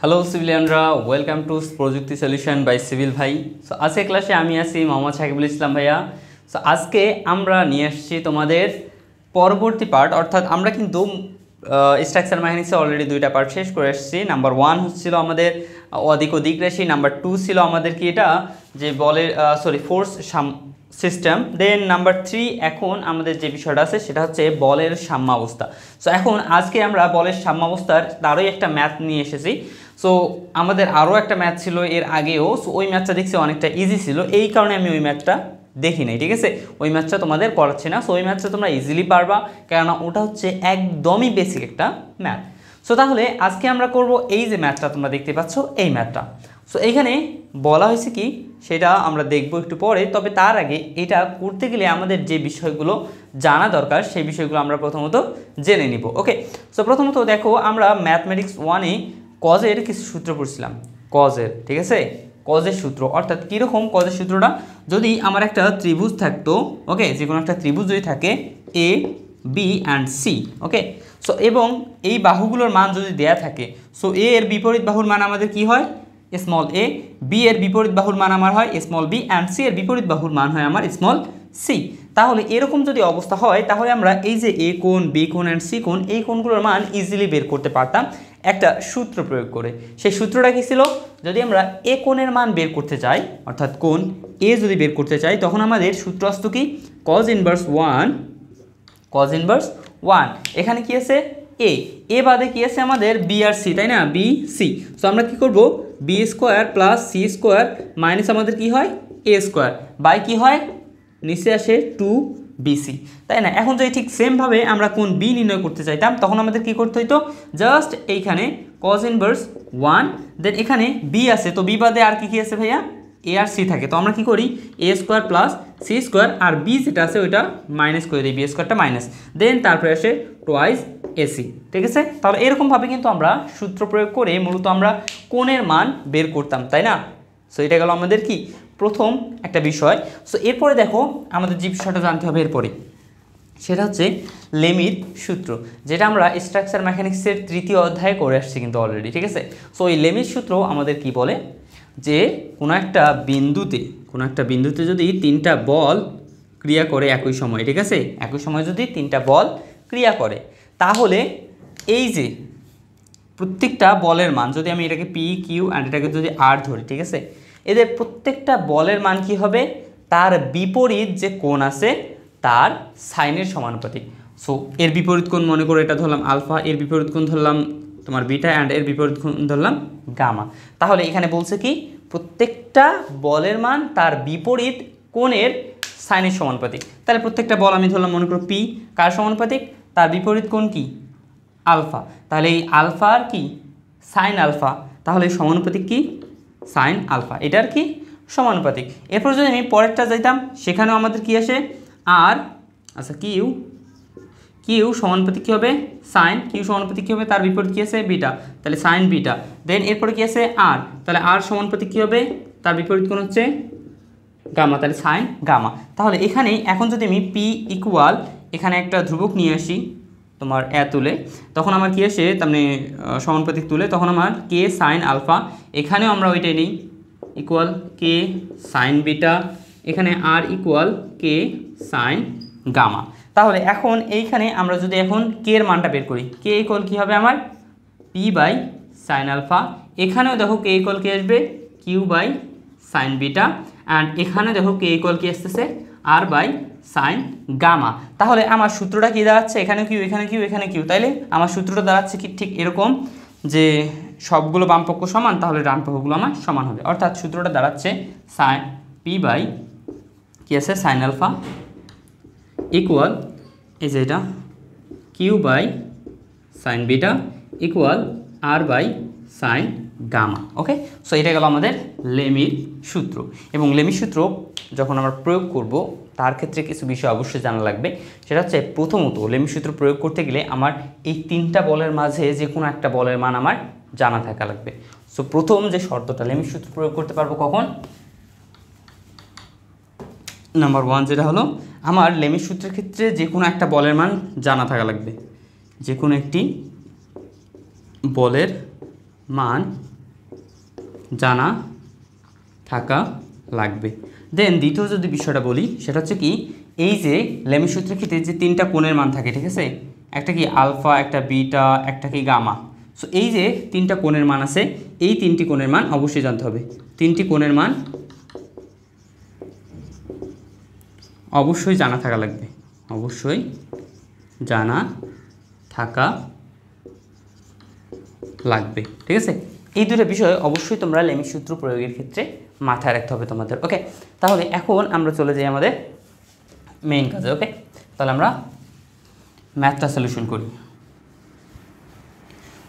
Hello সিভিলিয়ানরা, welcome to প্রযুক্তি solution by civil ভাই। So আজকে ক্লাসে আমি আছি মোহাম্মদ সাকিবুল ইসলাম ভাইয়া। সো আজকে আমরা নিয়ে আসছি তোমাদের পরবর্তী পার্ট, অর্থাৎ আমরা কিন্তু স্ট্রাকচার মেকানিক্সে অলরেডি দুইটা পার্ট শেষ করে এসেছি। নাম্বার 1 হচ্ছিল আমাদের অধিক ও দিক রাশি, নাম্বার 2 ছিল আমাদের কি এটা যে বলের ফোর্স সিস্টেম, দেন নাম্বার 3 এখন আমাদের যে বিষয়টা আছে সেটা হচ্ছে বলের সাম্যাবস্থা। সো এখন আজকে আমরা বলের সাম্যাবস্থার তারই একটা ম্যাথ নিয়ে এসেছি। সো আমাদের আরও একটা ম্যাথ ছিল এর আগেও, সো ওই ম্যাথটা দেখছি অনেকটা ইজি ছিল, এই কারণে আমি ওই ম্যাথটা দেখি নাই, ঠিক আছে। ওই ম্যাথটা তোমাদের করাচ্ছি না। সো ওই ম্যাথটা তোমরা ইজিলি পারবা, কেননা ওটা হচ্ছে একদমই বেসিক একটা ম্যাথ। সো তাহলে আজকে আমরা করব এই যে ম্যাথটা তোমরা দেখতে পাচ্ছ, এই ম্যাথটা। সো এইখানে বলা হয়েছে কি সেটা আমরা দেখব একটু পরে, তবে তার আগে এটা করতে গেলে আমাদের যে বিষয়গুলো জানা দরকার সেই বিষয়গুলো আমরা প্রথমত জেনে নিব। ওকে, সো প্রথমত দেখো, আমরা ম্যাথমেটিক্স 1-এ কজের কিছু সূত্র পড়ছিলাম, কজের, ঠিক আছে, কজের সূত্র। অর্থাৎ কীরকম কজের সূত্রটা, যদি আমার একটা ত্রিভুজ থাকতো, ওকে, যে কোনো একটা ত্রিভুজ যদি থাকে A B and C, okay, so এবং এই বাহুগুলোর মান যদি দেয়া থাকে, সো এ এর বিপরীত বাহুর মান আমাদের কি হয় স্মল এ, বি এর বিপরীত বাহুর মান আমার হয় স্মল বি, অ্যান্ড সি এর বিপরীত বাহুর মান হয় আমার স্মল সি। তাহলে এরকম যদি অবস্থা হয়, তাহলে আমরা এই যে এ কোণ, বি কোণ অ্যান্ড সি কোণ, এই কোণগুলোর মান ইজিলি বের করতে পারতাম একটা সূত্র প্রয়োগ করে। সেই সূত্রটা কি ছিল, যদি আমরা এ কোণের মান বের করতে চাই, অর্থাৎ কোণ এ যদি বের করতে চাই, তখন আমাদের সূত্র আসতো কি কজ ইনভার্স 1, কজ ইনভার্স 1, এখানে কি আছে এ বাদে কি আছে আমাদের বি আর সি, তাই না, বি সি। সো আমরা কি করব, B square plus C square minus আমাদের কি হয় এ স্কোয়ার বাই কি হয় নিচে আসে 2bc, তাই না। এখন যদি ঠিক সেমভাবে আমরা কোন বি নির্ণয় করতে চাইতাম, তখন আমাদের কি করতে হইতো, জাস্ট এইখানে কজ ইনভার্স 1, দেন এখানে বি আছে, তো বি বাদে আর কি আছে ভাইয়া, এ আর সি থাকে, তো আমরা কি করি এ স্কোয়ার প্লাস সি স্কোয়ার, আর বি যেটা আছে ওইটা মাইনাস করে দিই, বি স্কোয়ারটা মাইনাস, দেন তারপরে আসে টোয়াইস এসি, ঠিক আছে। তাহলে এরকমভাবে কিন্তু আমরা সূত্র প্রয়োগ করে মূলত আমরা কোণের মান বের করতাম, তাই না। সো এটা গেল আমাদের কি প্রথম একটা বিষয়। সো এরপরে দেখো আমাদের যে বিষয়টা জানতে হবে এরপরে, সেটা হচ্ছে লেমির সূত্র, যেটা আমরা স্ট্রাকচার মেকানিক্সের 3য় অধ্যায়ে করে আসছি কিন্তু অলরেডি, ঠিক আছে। সো এই লেমির সূত্র আমাদের কি বলে, যে কোনো একটা বিন্দুতে যদি 3টা বল ক্রিয়া করে একই সময়, ঠিক আছে, একই সময় যদি 3টা বল ক্রিয়া করে, তাহলে এই যে প্রত্যেকটা বলের মান, যদি আমি এটাকে পি কিউ অ্যান্ড এটাকে যদি আর ধরি, ঠিক আছে, এদের প্রত্যেকটা বলের মান কি হবে, তার বিপরীত যে কোণ আছে তার সাইনের সমানুপাতিক। সো এর বিপরীত কোণ মনে করে এটা ধরলাম আলফা, এর বিপরীত কোণ ধরলাম তোমার বিটা, অ্যান্ড এর বিপরীত কোণ ধরলাম গামা। তাহলে এখানে বলছে কি প্রত্যেকটা বলের মান তার বিপরীত কোণের সাইনের সমানুপাতিক। তাহলে প্রত্যেকটা বল আমি ধরলাম মনে করো পি, কার সমানুপাতিক, তার বিপরীত কোণ কি আলফা, তাহলে এই আলফার কি সাইন আলফা, তাহলে সমানুপাতিক কি সাইন আলফা, এটার কি সমানুপাতিক। এরপর যদি আমি পরেরটা যাইতাম, সেখানেও আমাদের কি আসে আর, আচ্ছা কিউ সমানুপাতিক কী হবে সাইন, কিউ সমানুপাতিক কী হবে তার বিপরীত কী আছে বিটা, তাহলে সাইন বিটা, দেন এরপরে কী আছে আর, তাহলে আর সমানুপাতিক কী হবে তার বিপরীত কোণ হচ্ছে গামা, তাহলে সাইন গামা। তাহলে এখানে এখন যদি আমি পি ইকুয়াল এখানে একটা ধ্রুবক নিয়ে আসি তোমার তুলে, তখন আমার কী আসে তার মানে সমানুপাতিক তুলে, তখন আমার কে সাইন আলফা, এখানেও আমরা ওইটাই নিই ইকুয়াল কে সাইন বিটা, এখানে আর ইকুয়াল কে সাইন গামা। তাহলে এখন এইখানে আমরা যদি এখন কে এর মানটা বের করি, কে ইকুয়াল কী হবে আমার পি বাই সাইন আলফা, এখানেও দেখো কে ইকুয়াল কী আসবে Q by sine beta, and এখানে দেখো কে ইকুয়াল কী আসতেছে আর বাই সাইন গামা। তাহলে আমার সূত্রটা কী দাঁড়াচ্ছে, এখানে কিউ এখানে কিউ এখানে কিউ, তাইলে আমার সূত্রটা দাঁড়াচ্ছে কি ঠিক এরকম, যে সবগুলো বামপক্ষ সমান, তাহলে ডান পক্ষগুলো আমার সমান হবে, অর্থাৎ সূত্রটা দাঁড়াচ্ছে সাইন পি বাই কী আছে সাইন আলফা ইকুয়াল এই যে এটা Q by sine beta equal R by sine gamma. Okay, so এটা গেল আমাদের লেমির সূত্র। এবং লেমির সূত্র যখন আমরা প্রয়োগ করব, তার ক্ষেত্রে কিছু বিষয় অবশ্যই জানা লাগবে। সেটা হচ্ছে প্রথমত লেমির সূত্র প্রয়োগ করতে গেলে আমার এই 3টা বলের মাঝে যে কোনো একটা বলের মান আমার জানা থাকা লাগবে। সো প্রথম যে শর্তটা, লেমির সূত্র প্রয়োগ করতে পারবো কখন, নাম্বার 1 যেটা হলো আমার লেমির সূত্রের ক্ষেত্রে যে কোনো একটা বলের মান জানা থাকা লাগবে, যে কোনো একটি বলের মান জানা থাকা লাগবে। দেন দ্বিতীয় যদি বিষয়টা বলি সেটা হচ্ছে কি, এই যে লেমের সূত্রের ক্ষেত্রে যে তিনটা কোণের মান থাকে, ঠিক আছে, একটা কি আলফা, একটা বিটা, একটা কি গামা। সো এই যে তিনটা কোণের মান আছে, এই তিনটি কোণের মান অবশ্যই জানতে হবে। তিনটি কোণের মান অবশ্যই জানা থাকা লাগবে, অবশ্যই জানা থাকা লাগবে, ঠিক আছে। এই দুটো বিষয় অবশ্যই তোমরা লেমের সূত্র প্রয়োগের ক্ষেত্রে মাথায় রাখতে হবে তোমাদের। ওকে, তাহলে এখন আমরা চলে যাই আমাদের মেইন কাজে। ওকে, তাহলে আমরা ম্যাথটা সলিউশন করি।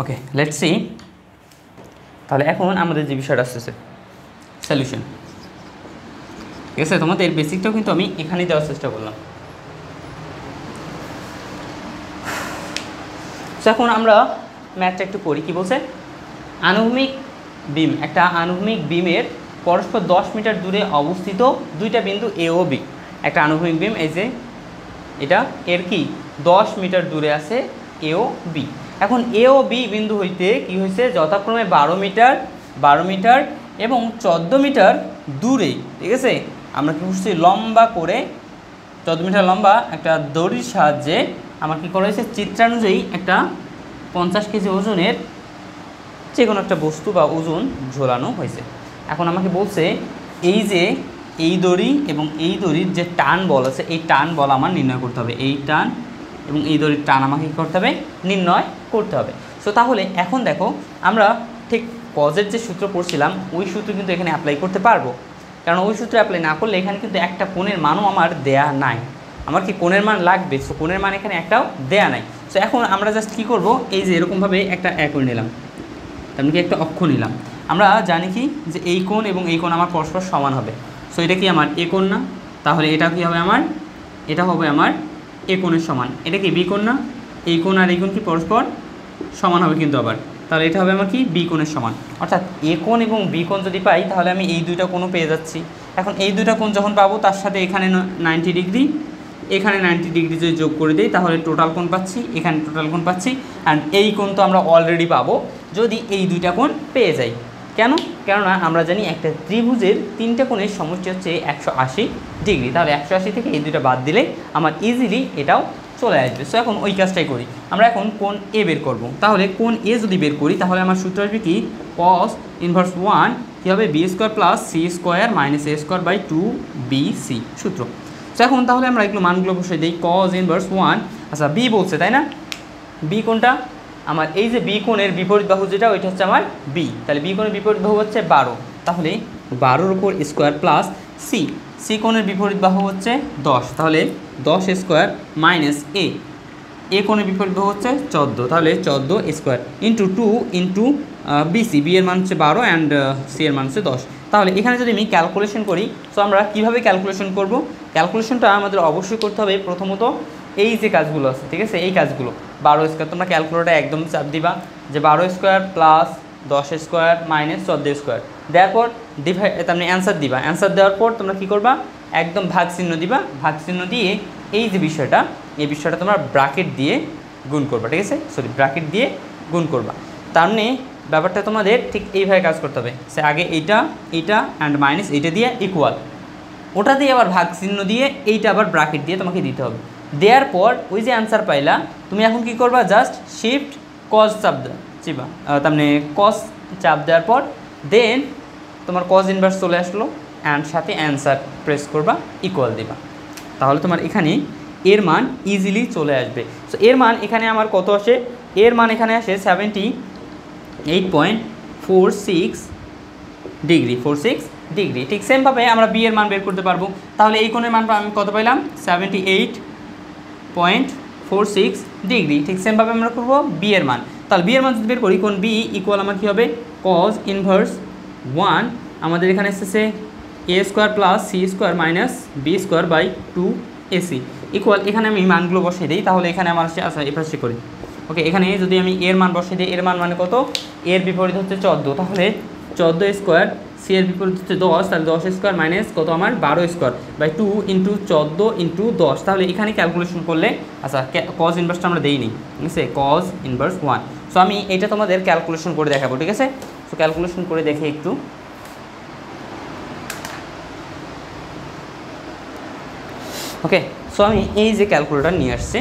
ওকে, লেটস সি। তাহলে এখন আমাদের যে বিষয়টা আসতেছে সলিউশন, ঠিক আছে। তোমাদের বেসিকটাও কিন্তু আমি এখানেই দেওয়ার চেষ্টা করলাম। তো এখন আমরা ম্যাথটা একটু করি। কি বলছে, আনুভূমিক বিম, একটা আনুভূমিক বিমের পরস্পর 10 মিটার দূরে অবস্থিত দুইটা বিন্দু এ ও বি। একটা আনুভূমিক বিম, এই যে এটা, এর কি 10 মিটার দূরে আছে এ ও বি। এখন এ ও বি বিন্দু হইতে কি হয়েছে, যথাক্রমে 12 মিটার এবং 14 মিটার দূরে, ঠিক আছে, আমরা কি করছি, লম্বা করে 14 মিটার লম্বা একটা দড়ির সাহায্যে আমার কী করা হয়েছে, চিত্রানুযায়ী একটা 50 কেজি ওজনের যে কোনো একটা বস্তু বা ওজন ঝোলানো হয়েছে। এখন আমাকে বলছে এই যে এই দড়ি এবং এই দড়ির যে টান বল আছে, এই টান বল আমার নির্ণয় করতে হবে। এই টান এবং এই দড়ির টান আমাকে কী করতে হবে, নির্ণয় করতে হবে। সো তাহলে এখন দেখো, আমরা ঠিক কজের যে সূত্র পড়ছিলাম ওই সূত্র কিন্তু এখানে অ্যাপ্লাই করতে পারবো, কারণ ওই সূত্র অ্যাপ্লাই না করলে এখানে কিন্তু একটা কোণের মানও আমার দেয়া নাই। আমার কি কোণের মান লাগবে, সো কোণের মান এখানে একটাও দেয়া নাই। সো এখন আমরা জাস্ট কী করবো, এই যে এরকমভাবে একটা করে নিলাম, তেমনি কি একটা অক্ষ নিলাম। আমরা জানি কি যে এই কোণ এবং এই কোণ আমার পরস্পর সমান হবে। সো এটা কি আমার এ কোণ না, তাহলে এটা কি হবে আমার, এটা হবে আমার এ কোণের সমান। এটা কি বি কোণ না, এই কোণ আর এই কোণ কি পরস্পর সমান হবে কিন্তু আবার, তাহলে এটা হবে আমার কি বি কোণের সমান। অর্থাৎ এ কোণ এবং বি কোণ যদি পাই তাহলে আমি এই দুইটা কোণও পেয়ে যাচ্ছি। এখন এই দুইটা কোণ যখন পাবো তার সাথে এখানে 90 ডিগ্রি, এখানে 90 ডিগ্রি যদি যোগ করে দিই তাহলে টোটাল কোণ পাচ্ছি, এখানে টোটাল কোণ পাচ্ছি। অ্যান্ড এই কোণ তো আমরা অলরেডি পাবো যদি এই দুইটা কোণ পেয়ে যাই। কেন, কেননা আমরা জানি একটা ত্রিভুজের তিনটা কোণের সমষ্টি হচ্ছে 180 ডিগ্রি। তাহলে 180 থেকে এই দুইটা বাদ দিলে আমার ইজিলি এটাও চলে আসবে। সো এখন ওই কাজটাই করি, আমরা এখন কোণ এ বের করব। তাহলে কোণ এ যদি বের করি তাহলে আমার সূত্র আসবে কি, cos ইনভার্স 1 কী হবে, B square plus C square minus A square by 2bc সূত্র। তো এখন তাহলে আমরা এগুলো মানগুলো বসে দিই। cos ইনভার্স 1, আচ্ছা বি বলছে তাই না, বি কোণটা আমার, এই যে বি কোণের বিপরীত বাহু যেটা ওইটা হচ্ছে আমার বি, তাহলে বি কোণের বিপরীত বাহু হচ্ছে 12, তাহলে 12-র উপর স্কোয়ার প্লাস সি, সি কোণের বিপরীত বাহু হচ্ছে 10, তাহলে 10 স্কোয়ার মাইনাস এ কোণের বিপরীত বাহু হচ্ছে 14, তাহলে 14 square into 2 into BC, B এর মান হচ্ছে 12 অ্যান্ড সি এর মান হচ্ছে 10। তাহলে এখানে যদি আমি ক্যালকুলেশন করি, সো আমরা কীভাবে ক্যালকুলেশন করব, ক্যালকুলেশনটা আমাদের অবশ্যই করতে হবে প্রথমত এই যে কাজগুলো আছে, ঠিক আছে, এই কাজগুলো 12 স্কোয়ার, তোমরা ক্যালকুলেটর একদম চাপ দিবা যে 12 square plus 10 square minus 14 square, দেওয়ার পর ডিভাইড, তার মানে অ্যান্সার দিবা। অ্যান্সার দেওয়ার পর তোমরা কী করবা, একদম ভাগ চিহ্ন দিবা, ভাগ চিহ্ন দিয়ে এই যে বিষয়টা, এই বিষয়টা তোমরা ব্র্যাকেট দিয়ে গুণ করবা, ঠিক আছে, সরি ব্র্যাকেট দিয়ে গুণ করবা। তার মানে ব্যাপারটা তোমাদের ঠিক এইভাবে কাজ করতে হবে, সে আগে এইটা অ্যান্ড মাইনাস এইটা দিয়ে ইকুয়াল, ওটা দিয়ে আবার ভাগ চিহ্ন দিয়ে এইটা আবার ব্র্যাকেট দিয়ে তোমাকে দিতে হবে। দেওয়ার পর ওই যে অ্যান্সার পাইলা, তুমি এখন কি করবা, জাস্ট শিফট কজ চাপ চিবা, তার মানে কজ চাপ দেওয়ার পর দেন তোমার কজ ইনভার্স চলে আসলো অ্যান্ড সাথে অ্যান্সার প্রেস করবা, ইকুয়াল দিবা, তাহলে তোমার এখানে এর মান ইজিলি চলে আসবে। সো এর মান এখানে আমার কত আসে, এর মান এখানে আসে 78.46 ডিগ্রি, 46 ডিগ্রি। ঠিক সেমভাবে আমরা বি এর মান বের করতে পারবো। তাহলে এই কোণের মান আমি কত পাইলাম, 78.46 ডিগ্রি। ঠিক সেমভাবে আমরা করবো বি এর মান। তাহলে বি এর মান যদি বের করি, কোণ বি ইকুয়াল আমার কী হবে, cos ইনভার্স 1, আমাদের এখানে এসেছে a square plus C square minus b square by 2ac equal, এখানে আমি মানগুলো বসিয়ে দিই, তাহলে এখানে আমার আসছে, আচ্ছা এপাশে করি, ওকে, এখানে যদি আমি এর মান বসিয়ে দিই, এর মান মানে কত, এর বিপরীত হচ্ছে 14, তাহলে 14 স্কোয়ার, সি এর বিপরীত হচ্ছে 10, তাহলে 10 স্কোয়ার মাইনাস কত আমার 12 স্কোয়ার বাই 2 ইন্টু 14 ইন্টু 10, তাহলে এখানে ক্যালকুলেশন করলে, আচ্ছা কজ ইনভার্সটা আমরা দেইনি, ঠিক আছে, কজ ইনভার্স 1। সো আমি এটা তোমাদের ক্যালকুলেশন করে দেখাবো, ঠিক আছে। সো ক্যালকুলেশন করে দেখি একটু। ওকে, সো আমি এই যে ক্যালকুলেটর নিয়ে আসছি,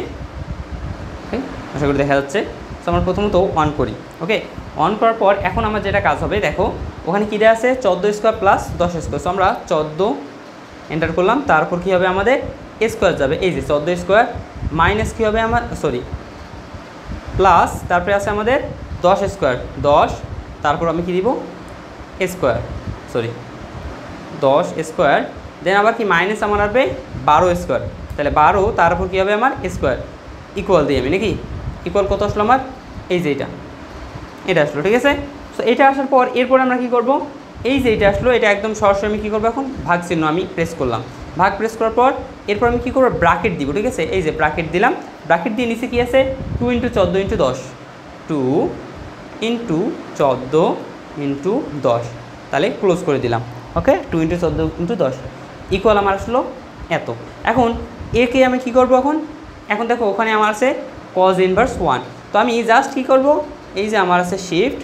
ওকে, আশা করি দেখা যাচ্ছে। সো আমরা প্রথমত অন করি। ওকে, অন করার পর এখন আমার যেটা কাজ হবে, দেখো ওখানে কী দেওয়া আছে 14 স্কোয়ার প্লাস 10 স্কোয়ার। সো আমরা 14 এন্টার করলাম, তারপর কী হবে আমাদের স্কোয়ার যাবে, এই যে 14 স্কোয়ার মাইনাস কী হবে আমার প্লাস, তারপরে আছে আমাদের 10 স্কোয়ার 10, তারপর আমি কী দিব স্কোয়ার 10 স্কোয়ার, দেন আবার কি মাইনাস আমার আসবে 12 স্কোয়ার, তাহলে 12, তারপর কী হবে আমার স্কোয়ার ইকুয়াল দিই আমি নাকি, ইকুয়াল কত আসলো আমার, এই যে এটা আসলো, ঠিক আছে। সো এটা আসার পর এরপর আমরা কী করব, এই যে এটা আসলো, এটা একদম সরাসরি আমি কী করবো, এখন ভাগ চিহ্ন আমি প্রেস করলাম, ভাগ প্রেস করার পর এরপর আমি কী করবো, ব্র্যাকেট দিব, ঠিক আছে। এই যে ব্র্যাকেট দিলাম, ব্র্যাকেট দিয়ে নিচে কী আছে 2 × 14 × 10, 2 × 14 × 10, তাহলে ক্লোজ করে দিলাম। ওকে, 2 × 14 × 10 ইকুয়াল আমার আসলো এত। এখন একে আমি কী করবো, এখন দেখো ওখানে আমার আছে cos ইনভার্স 1, তো আমি জাস্ট কী করব, এই যে আমার আছে শিফট,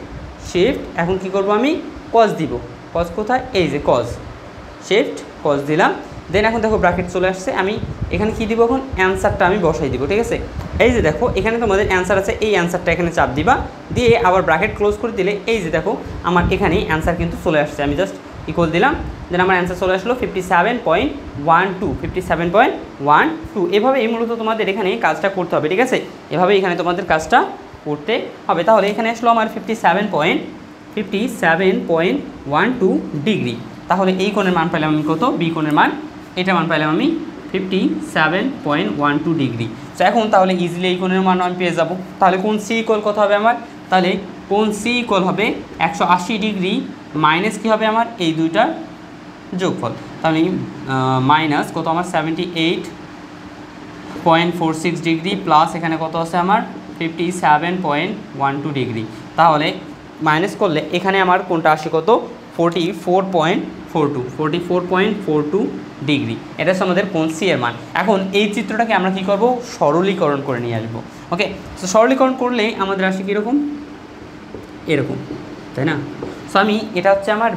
এখন কী করব আমি cos দিব, cos কোথায়, এই যে cos, শিফট cos দিলাম, দেন এখন দেখো ব্র্যাকেট চলে আসছে, আমি এখানে কী দিব, এখন অ্যান্সারটা আমি বসাই দিব, ঠিক আছে। এই যে দেখো এখানে তোমাদের অ্যান্সার আছে, এই অ্যান্সারটা এখানে চাপ দিবা, দিয়ে আবার ব্র্যাকেট ক্লোজ করে দিলে এই যে দেখো আমার এখানে অ্যান্সার কিন্তু চলে আসছে, আমি জাস্ট ইকুয়াল দিলাম, দেন আমার অ্যান্সার চলে আসলো 57.12। এভাবেই মূলত তোমাদের এখানে কাজটা করতে হবে, ঠিক আছে, এভাবেই এখানে তোমাদের কাজটা করতে হবে। তাহলে এখানে আসলো আমার 57.12 ডিগ্রি। তাহলে এই কোণের মান পাইলাম আমি কত, বি কোণের মান, এটা মান পাইলাম আমি 57.12 ডিগ্রি। তো এখন তাহলে ইজিলি এই কোণের মান আমি পেয়ে যাব। তাহলে কোণ সি ইকুয়াল কত হবে আমার, তাহলে কোণ সি ইকুয়াল হবে 180 ডিগ্রি মাইনাস কী হবে আমার এই দুইটার যোগফল, তাহলে মাইনাস কত আমার 78.46 ডিগ্রি প্লাস এখানে কত আছে আমার 57.12 ডিগ্রি। তাহলে মাইনাস করলে এখানে আমার কোনটা আসে কত, 44.42 ডিগ্রি। এটা হচ্ছে আমাদের কোণ সি এর মান। এখন এই চিত্রটাকে আমরা কী করব, সরলীকরণ করে নিয়ে আসবো। ওকে, তো সরলীকরণ করলে আমাদের আসে কীরকম, এরকম, তাই না। সো আমি এটা হচ্ছে আমার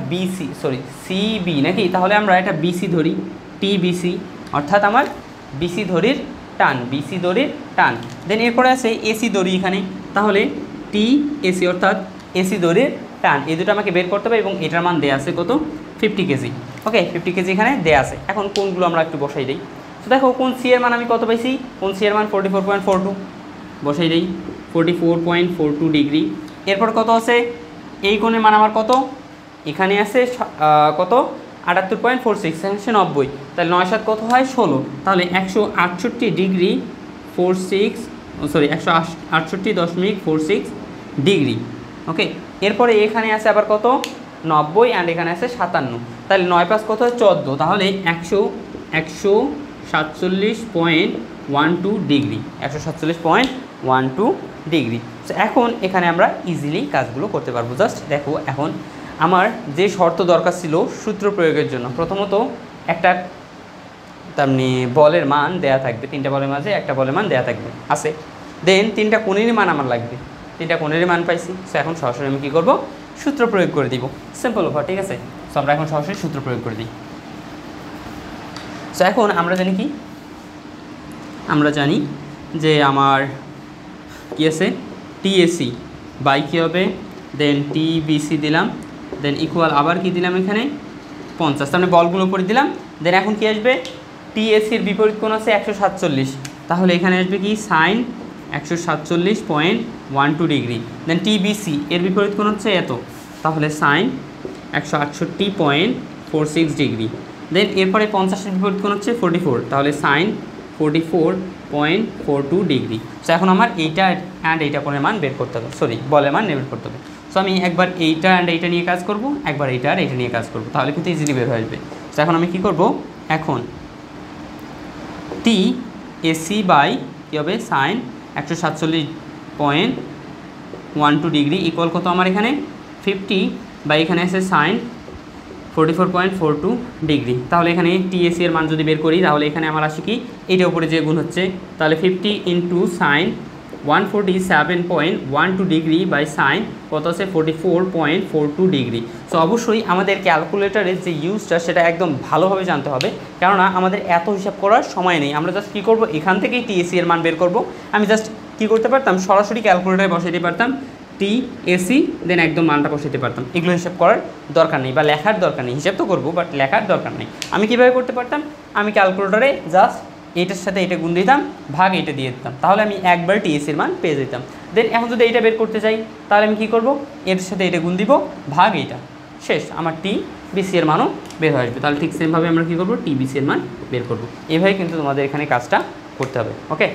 সিবি নাকি, তাহলে আমরা এটা বিসি ধরি, টিবিসি, অর্থাৎ আমার বিসি দড়ির টান, দেন এরপরে আছে এসি দড়ি এখানে, তাহলে টিএসি অর্থাৎ এসি দড়ির টান, এই দুটো আমাকে বের করতে হবে এবং এটার মান দেয়া আছে কত 50 কেজি। ওকে, 50 কেজি এখানে দেয়া আছে। এখন কোনগুলো আমরা একটু বসাই দিই। তো দেখো কোন সি এর মান আমি কত পাইছি, কোন সি এর মান 44.42, বসাই দিই 44.42 ডিগ্রি। এরপর কত আছে, এই কোণের মান আমার কত, এখানে আছে কত 78.46, 90, তাহলে 9 7 কত হয় 16, তাহলে 168 ডিগ্রি 168.46 ডিগ্রি। ওকে, এরপরে এখানে আছে আবার কত 90 অ্যান্ড এখানে আছে 57, তাহলে 9 5 কত হয় 14, তাহলে 147.12 ডিগ্রি, 147.12 ডিগ্রি। তো এখন এখানে আমরা ইজিলি কাজগুলো করতে পারবো। জাস্ট দেখো এখন আমার যে শর্ত দরকার ছিল সূত্র প্রয়োগের জন্য, প্রথমত একটা তেমনি বলের মান দেয়া থাকবে, 3টা বলের মাঝে একটা বলের মান দেয়া থাকবে আছে, দেন 3টা কোণেরই মান আমার লাগবে, 3টা কোণেরই মান পাইছি। সো এখন সরাসরি আমি কী করবো, সূত্র প্রয়োগ করে দিব, সিম্পল ব্যাপার, ঠিক আছে। সো আমরা এখন সরাসরি সূত্র প্রয়োগ করে দিই। সো এখন আমরা জানি কি, আমরা জানি যে আমার কি আছে টিএসি বাই কী হবে, দেন টিবিসি দিলাম, দেন ইকুয়াল আবার কি দিলাম এখানে 50, তার মানে বলগুলো করে দিলাম। দেন এখন কি আসবে, টিএসির বিপরীত কোণ আছে 147, তাহলে এখানে আসবে কি সাইন 147.12 ডিগ্রি। দেন টিবিসি এর বিপরীত কোণ হচ্ছে এত, তাহলে সাইন 168.46 ডিগ্রি। দেন এরপরে 50-এর বিপরীত কোণ হচ্ছে 44, তাহলে সাইন 44.42 ডিগ্রি। সো এখন আমার এইটা অ্যান্ড এইটা কোণের মান বের করতে হবে, বলের মান বের করতে হবে। সো আমি একবার এইটা অ্যান্ড এইটা নিয়ে কাজ করব, একবার এইটা আর এইটা নিয়ে কাজ করব, তাহলে কিন্তু ইজিলি বের হয়ে আসবে। সো এখন আমি কী করব, এখন টি এসি বাই কী হবে সাইন 147.12 ডিগ্রি ইকুয়াল কত আমার এখানে 50 বাই এখানে আছে সাইন 44.42 ডিগ্রি। তাহলে এখানে টিএসি এর মান যদি বের করি, তাহলে এখানে আমার আসে কি এইটার উপরে যে গুণ হচ্ছে, তাহলে 50 × সাইন 147.12 ডিগ্রি বাই সাইন কত আছে 44.42 ডিগ্রি। সো অবশ্যই আমাদের ক্যালকুলেটরের যে ইউজটা সেটা একদম ভালোভাবে জানতে হবে, কেননা আমাদের এত হিসাব করার সময় নেই। আমরা জাস্ট কী করবো, এখান থেকেই টিএসি এর মান বের করব। আমি জাস্ট কী করতে পারতাম, সরাসরি ক্যালকুলেটারে বসাইতে পারতাম টিএসি, দেন একদম মানটা বসাইতে পারতাম। এগুলো হিসাব করার দরকার নেই বা লেখার দরকার নেই। হিসাব তো করবো বাট লেখার দরকার নেই। আমি কীভাবে করতে পারতাম, আমি ক্যালকুলেটরে জাস্ট এইটার সাথে এটা গুণ দিতাম, ভাগ এটা দিয়ে দিতাম, তাহলে আমি একবার টিএসির মান পেয়ে যেতাম। দেন এখন যদি এইটা বের করতে চাই তাহলে আমি কী করব, এর সাথে এটা গুণ দিব, ভাগ এইটা, শেষ, আমার টি বিসি এর মানও বের হয়ে আসবে। তাহলে ঠিক সেমভাবে আমরা কী করবো, টি বিসি এর মান বের করবো। এভাবে কিন্তু তোমাদের এখানে কাজটা করতে হবে। ওকে।